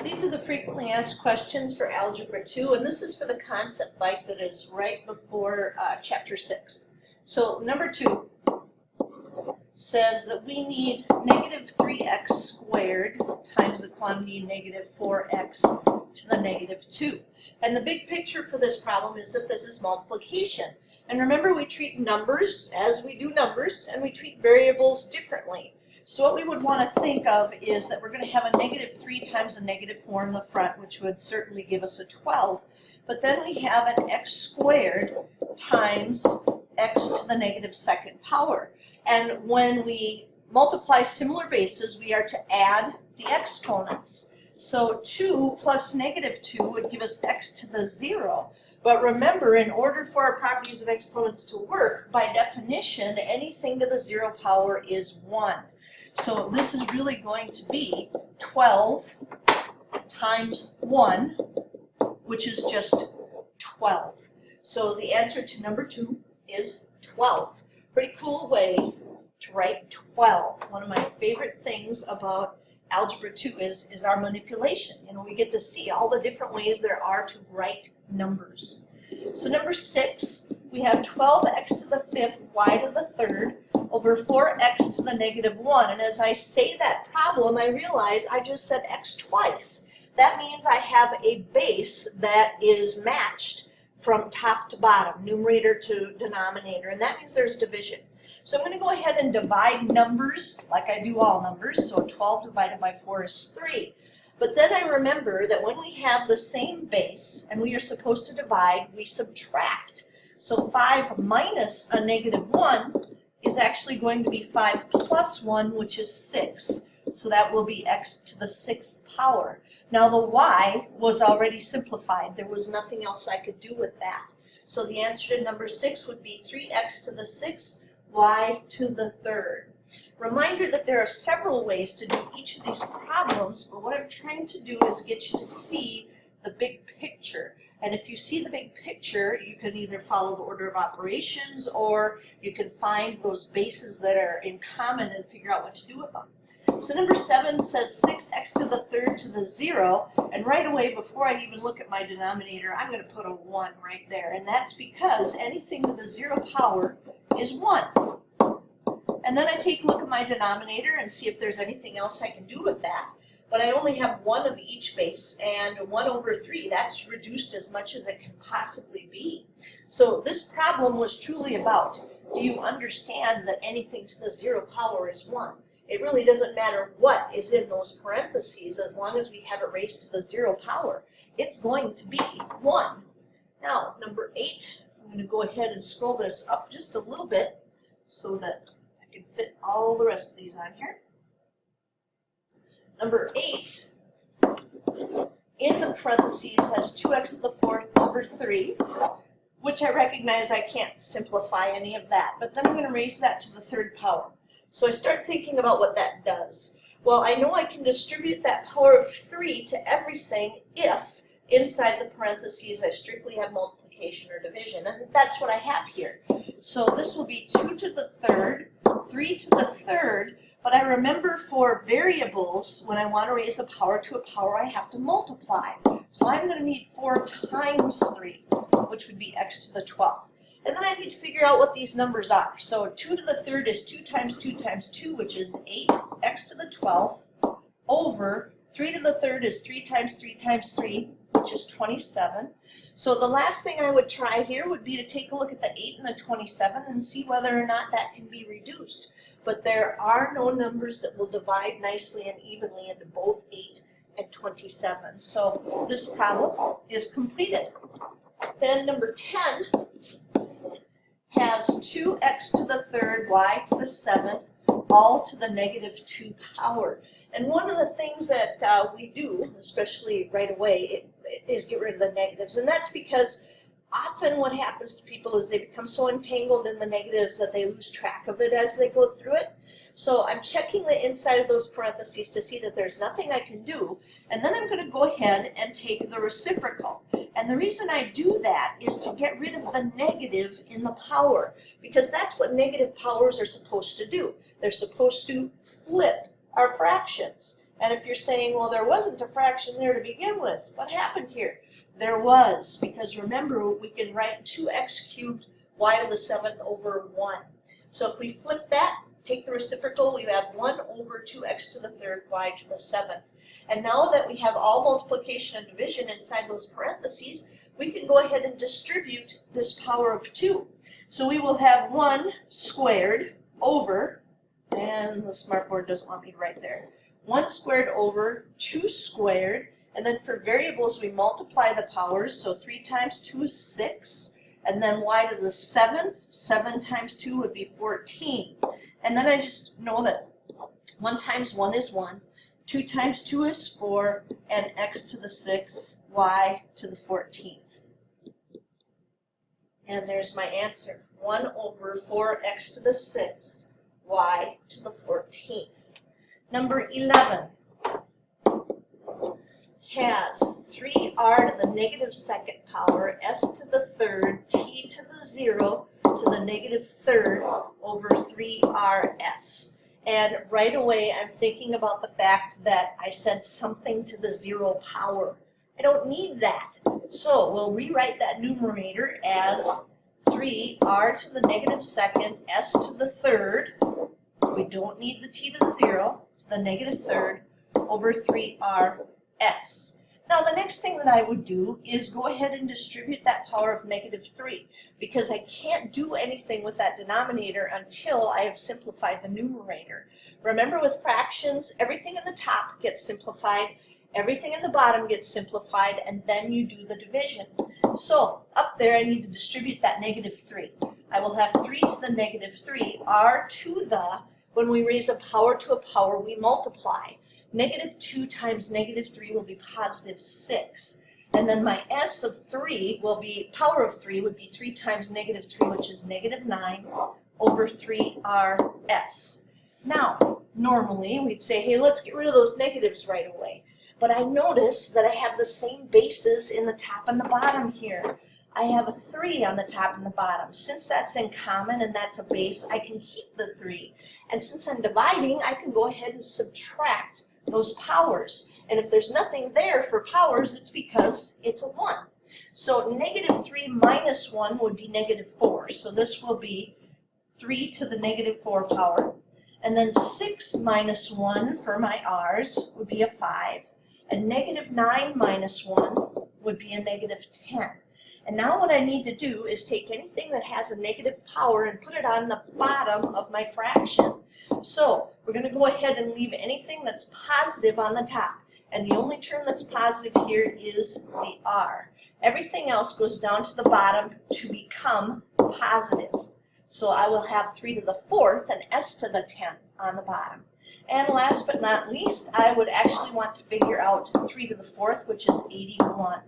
These are the frequently asked questions for Algebra 2, and this is for the concept byte that is right before Chapter 6. So number 2 says that we need negative 3x squared times the quantity negative 4x to the negative 2. And the big picture for this problem is that this is multiplication. And remember, we treat numbers as we do numbers, and we treat variables differently. So what we would want to think of is that we're going to have a negative 3 times a negative 4 in the front, which would certainly give us a 12. But then we have an x squared times x to the negative second power. And when we multiply similar bases, we are to add the exponents. So 2 plus negative 2 would give us x to the 0. But remember, in order for our properties of exponents to work, by definition, anything to the 0 power is 1. So this is really going to be 12 times 1, which is just 12. So the answer to number 2 is 12. Pretty cool way to write 12. One of my favorite things about Algebra 2 is our manipulation. You know, we get to see all the different ways there are to write numbers. So number 6, we have 12x to the 5th, y to the 3rd, over 4x to the negative 1. And as I say that problem, I realize I just said x twice. That means I have a base that is matched from top to bottom, numerator to denominator, and that means there's division. So I'm going to go ahead and divide numbers like I do all numbers. So 12 divided by 4 is 3. But then I remember that when we have the same base and we are supposed to divide, we subtract. So 5 minus a negative 1 is actually going to be 5 plus 1, which is 6. So that will be x to the 6th power. Now the y was already simplified. There was nothing else I could do with that. So the answer to number 6 would be 3x to the 6th, y to the 3rd. Reminder that there are several ways to do each of these problems, but what I'm trying to do is get you to see the big picture. And if you see the big picture, you can either follow the order of operations or you can find those bases that are in common and figure out what to do with them. So number 7 says 6x to the 3rd to the 0, and right away before I even look at my denominator, I'm going to put a 1 right there. And that's because anything to the 0 power is 1. And then I take a look at my denominator and see if there's anything else I can do with that. But I only have 1 of each base, and 1 over 3, that's reduced as much as it can possibly be. So this problem was truly about, do you understand that anything to the 0 power is 1? It really doesn't matter what is in those parentheses, as long as we have it raised to the 0 power, it's going to be 1. Now, number 8, I'm going to go ahead and scroll this up just a little bit so that I can fit all the rest of these on here. Number 8, in the parentheses, has 2x to the 4th over 3, which I recognize I can't simplify any of that, but then I'm going to raise that to the 3rd power. So I start thinking about what that does. Well, I know I can distribute that power of 3 to everything if inside the parentheses I strictly have multiplication or division, and that's what I have here. So this will be 2 to the 3rd, 3 to the 3rd, but I remember for variables, when I want to raise a power to a power, I have to multiply. So I'm going to need 4 times 3, which would be x to the 12th. And then I need to figure out what these numbers are. So 2 to the 3rd is 2 times 2 times 2, which is 8x to the 12th, over 3 to the 3rd is 3 times 3 times 3, which is 27. So the last thing I would try here would be to take a look at the 8 and the 27 and see whether or not that can be reduced. But there are no numbers that will divide nicely and evenly into both 8 and 27. So this problem is completed. Then number 10 has 2x to the 3rd, y to the 7th, all to the negative 2 power. And one of the things that we do, especially right away, is get rid of the negatives. And that's because often what happens to people is they become so entangled in the negatives that they lose track of it as they go through it. So I'm checking the inside of those parentheses to see that there's nothing I can do, and then I'm going to go ahead and take the reciprocal. And the reason I do that is to get rid of the negative in the power, because that's what negative powers are supposed to do. They're supposed to flip our fractions. And if you're saying, well, there wasn't a fraction there to begin with, what happened here? There was, because remember, we can write 2x cubed y to the 7th over 1. So if we flip that, take the reciprocal, we have 1 over 2x to the 3rd y to the 7th. And now that we have all multiplication and division inside those parentheses, we can go ahead and distribute this power of 2. So we will have 1 squared over, and the smartboard doesn't want me to write there, 1 squared over 2 squared, and then for variables we multiply the powers, so 3 times 2 is 6, and then y to the 7th, 7 times 2 would be 14. And then I just know that 1 times 1 is 1, 2 times 2 is 4, and x to the 6th, y to the 14th. And there's my answer, 1 over 4x to the 6th, y to the 14th. Number 11 has 3r to the negative 2nd power, s to the 3rd, t to the 0 to the negative 3rd over 3rs. And right away I'm thinking about the fact that I said something to the 0 power. I don't need that. So we'll rewrite that numerator as 3r to the negative 2nd, s to the 3rd. We don't need the t to the 0, to the negative 3rd over 3rs. Now the next thing that I would do is go ahead and distribute that power of negative 3, because I can't do anything with that denominator until I have simplified the numerator. Remember, with fractions, everything in the top gets simplified, everything in the bottom gets simplified, and then you do the division. So up there I need to distribute that negative 3. I will have 3 to the negative 3, r to the, when we raise a power to a power we multiply. Negative 2 times negative 3 will be positive 6. And then my s of 3 will be, power of 3 would be 3 times negative 3, which is negative 9 over 3rs. Now, normally we'd say, hey, let's get rid of those negatives right away. But I notice that I have the same bases in the top and the bottom here. I have a 3 on the top and the bottom. Since that's in common and that's a base, I can keep the 3. And since I'm dividing, I can go ahead and subtract those powers. And if there's nothing there for powers, it's because it's a 1. So negative 3 minus 1 would be negative 4. So this will be 3 to the negative 4 power. And then 6 minus 1 for my r's would be a 5. And negative 9 minus 1 would be a negative 10. And now what I need to do is take anything that has a negative power and put it on the bottom of my fraction. So we're going to go ahead and leave anything that's positive on the top. And the only term that's positive here is the r. Everything else goes down to the bottom to become positive. So I will have 3 to the 4th and s to the 10th on the bottom. And last but not least, I would actually want to figure out 3 to the 4th, which is 81.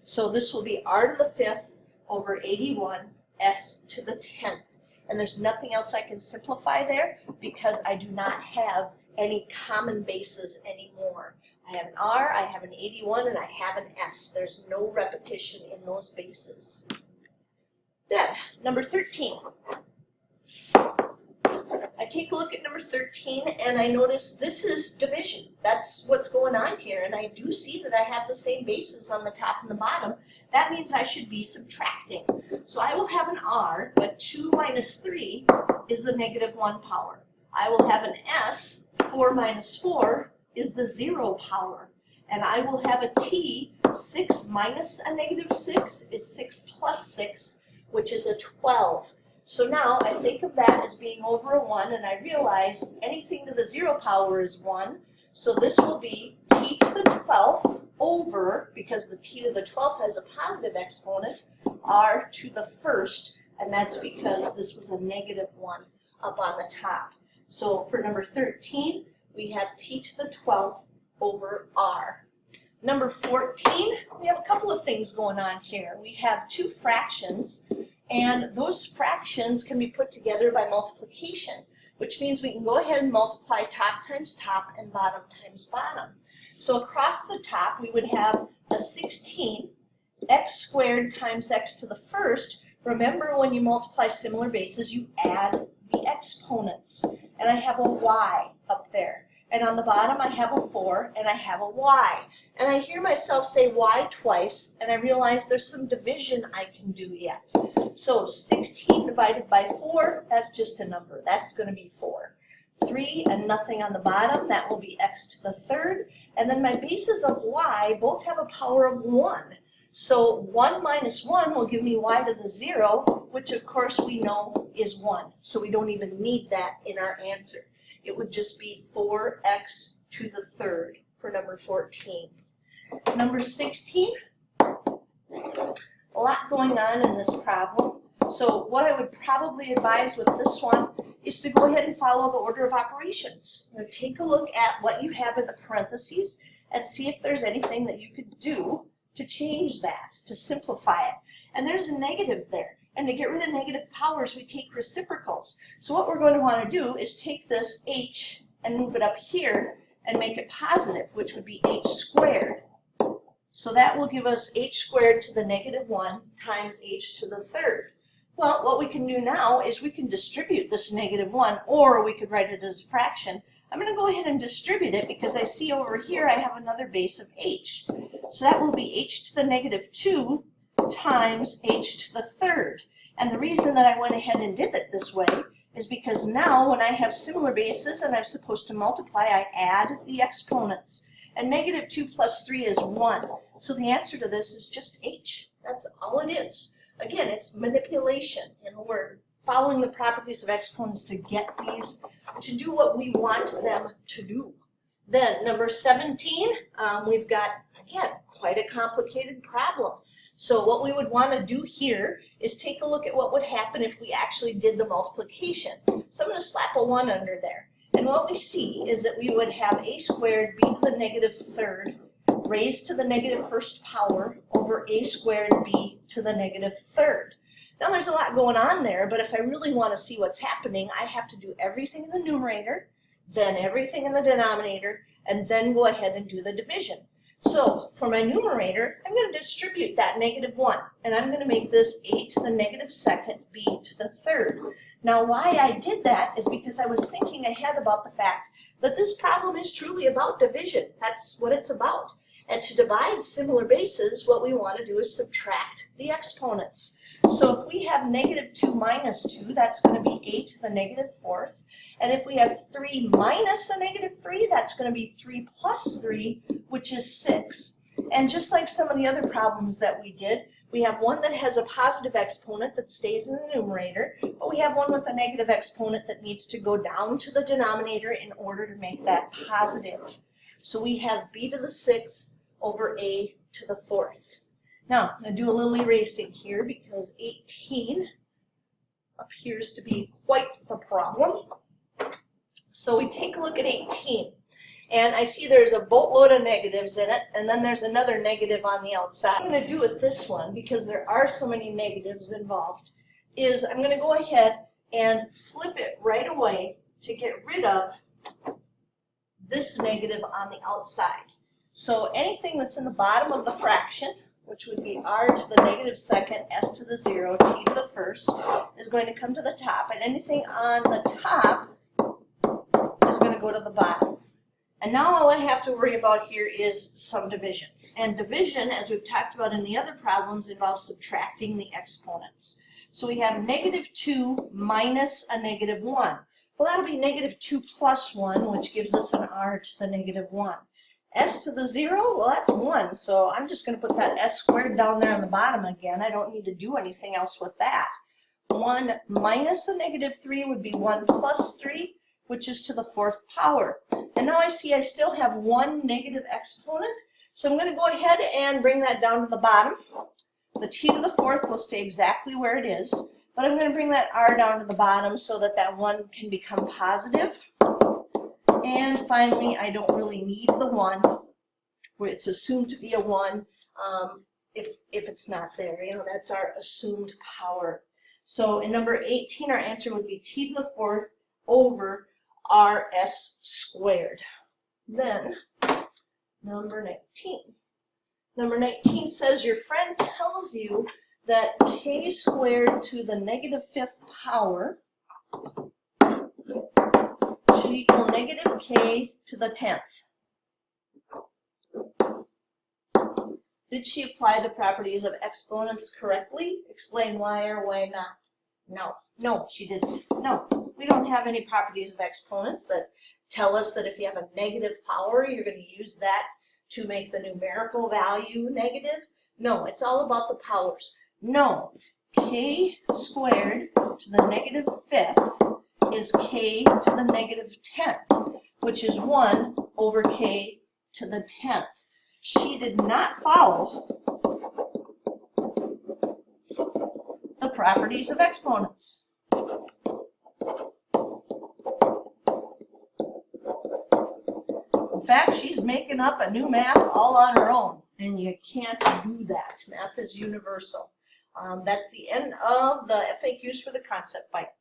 So this will be r to the 5th over 81, s to the 10th. And there's nothing else I can simplify there because I do not have any common bases anymore. I have an r, I have an 81, and I have an s. There's no repetition in those bases. Then, number 13. I take a look at number 13 and I notice this is division. That's what's going on here, and I do see that I have the same bases on the top and the bottom. That means I should be subtracting. So I will have an r, but 2 minus 3 is the negative 1 power. I will have an s, 4 minus 4 is the 0 power. And I will have a t, 6 minus a negative 6 is 6 plus 6, which is a 12. So now I think of that as being over a 1, and I realize anything to the 0 power is 1. So this will be t to the 12th over, because the t to the 12th has a positive exponent, r to the 1st, and that's because this was a negative 1 up on the top. So for number 13, we have t to the 12th over r. Number 14, we have a couple of things going on here. We have two fractions, and those fractions can be put together by multiplication, which means we can go ahead and multiply top times top and bottom times bottom. So across the top, we would have a 16 x squared times x to the 1st. Remember, when you multiply similar bases, you add the exponents. And I have a y up there. and on the bottom I have a 4, and I have a y. And I hear myself say y twice, and I realize there's some division I can do yet. So 16 divided by 4, that's just a number. That's going to be 4. 3 and nothing on the bottom, that will be x to the third. And then my bases of y both have a power of 1. So 1 minus 1 will give me y to the 0, which of course we know is 1. So we don't even need that in our answer. It would just be 4x to the third for number 14. Number 16, a lot going on in this problem. So what I would probably advise with this one is to go ahead and follow the order of operations. Now take a look at what you have in the parentheses and see if there's anything that you could do to change that, to simplify it. And there's a negative there. And to get rid of negative powers, we take reciprocals. So what we're going to want to do is take this h and move it up here and make it positive, which would be h squared. So that will give us h squared to the negative 1 times h to the third. Well, what we can do now is we can distribute this negative 1, or we could write it as a fraction. I'm going to go ahead and distribute it because I see over here I have another base of h. So that will be h to the negative 2 times h to the third. And the reason that I went ahead and did it this way is because now when I have similar bases and I'm supposed to multiply, I add the exponents. And negative 2 plus 3 is 1. So the answer to this is just h. That's all it is. Again, it's manipulation. We're following the properties of exponents to get these to do what we want them to do. Then number 17, we've got, again, quite a complicated problem. So what we would want to do here is take a look at what would happen if we actually did the multiplication. So I'm going to slap a 1 under there. And what we see is that we would have a squared b to the negative third raised to the negative first power over a squared b to the negative third. Now there's a lot going on there, but if I really want to see what's happening, I have to do everything in the numerator, then everything in the denominator, and then go ahead and do the division. So for my numerator, I'm going to distribute that negative 1, and I'm going to make this a to the negative second b to the third. Now why I did that is because I was thinking ahead about the fact that this problem is truly about division. That's what it's about. And to divide similar bases, what we want to do is subtract the exponents. So if we have negative 2 minus 2, that's going to be a to the negative fourth. And if we have 3 minus a negative 3, that's going to be 3 plus 3, which is 6. And just like some of the other problems that we did, we have one that has a positive exponent that stays in the numerator, but we have one with a negative exponent that needs to go down to the denominator in order to make that positive. So we have b to the sixth over a to the fourth. Now, I'm going to do a little erasing here because 18 appears to be quite the problem. So we take a look at 18, and I see there's a boatload of negatives in it, and then there's another negative on the outside. What I'm going to do with this one, because there are so many negatives involved, is I'm going to go ahead and flip it right away to get rid of this negative on the outside. So anything that's in the bottom of the fraction, which would be r to the negative second, s to the 0, t to the first, is going to come to the top. And anything on the top is going to go to the bottom. And now all I have to worry about here is some division. And division, as we've talked about in the other problems, involves subtracting the exponents. So we have negative 2 minus a negative 1. Well, that'll be negative 2 plus 1, which gives us an r to the negative 1. S to the 0, well, that's 1, so I'm just going to put that s squared down there on the bottom again. I don't need to do anything else with that. 1 minus a negative 3 would be 1 plus 3, which is to the fourth power. And now I see I still have one negative exponent, so I'm going to go ahead and bring that down to the bottom. The t to the fourth will stay exactly where it is, but I'm going to bring that r down to the bottom so that that 1 can become positive. And finally, I don't really need the 1, where it's assumed to be a 1 if it's not there. You know, that's our assumed power. So in number 18, our answer would be t to the fourth over rs squared. Then, number 19. Number 19 says your friend tells you that k squared to the negative fifth power should should equal negative k to the 10th. Did she apply the properties of exponents correctly? Explain why or why not. No, she didn't. No, we don't have any properties of exponents that tell us that if you have a negative power, you're going to use that to make the numerical value negative. No, it's all about the powers. No, k squared to the negative 5th is k to the negative 10th, which is 1 over k to the 10th. She did not follow the properties of exponents. In fact, she's making up a new math all on her own, and you can't do that. Math is universal. That's the end of the FAQs for the concept byte.